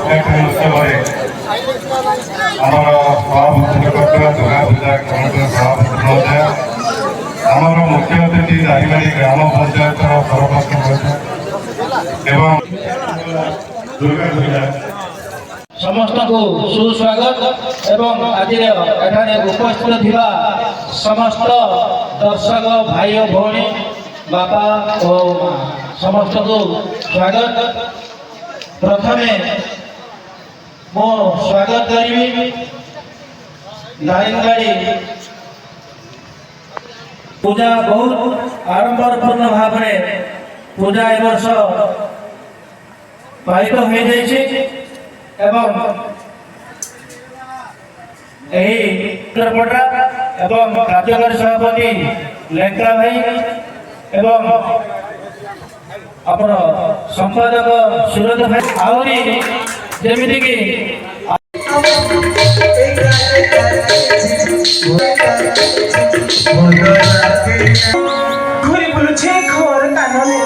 उद्घाटन उत्सव आमर सभापति दुर्गा पूजा कमिटर सभापति महोदय आमर मुख्य अतिथि दारिंगबाड़ी ग्राम पंचायत सरपंच एवं दुर्गा पूजा समस्त को सुस्वागत एवं आज उपस्थित थिबा समस्त दर्शक भाई और भौणी बापा और समस्त को स्वागत। प्रथमे मो स्वागत करी दारिंगबाड़ी पूजा बहुत आडंबरपूर्ण भाव में पूजा ए वर्ष पालित हो एवं कार्यकारी सभापति लेंका भाई एवं अपन संपादक सुरत भाई आहरी जमीन की घुरी बुलुछे घर कानले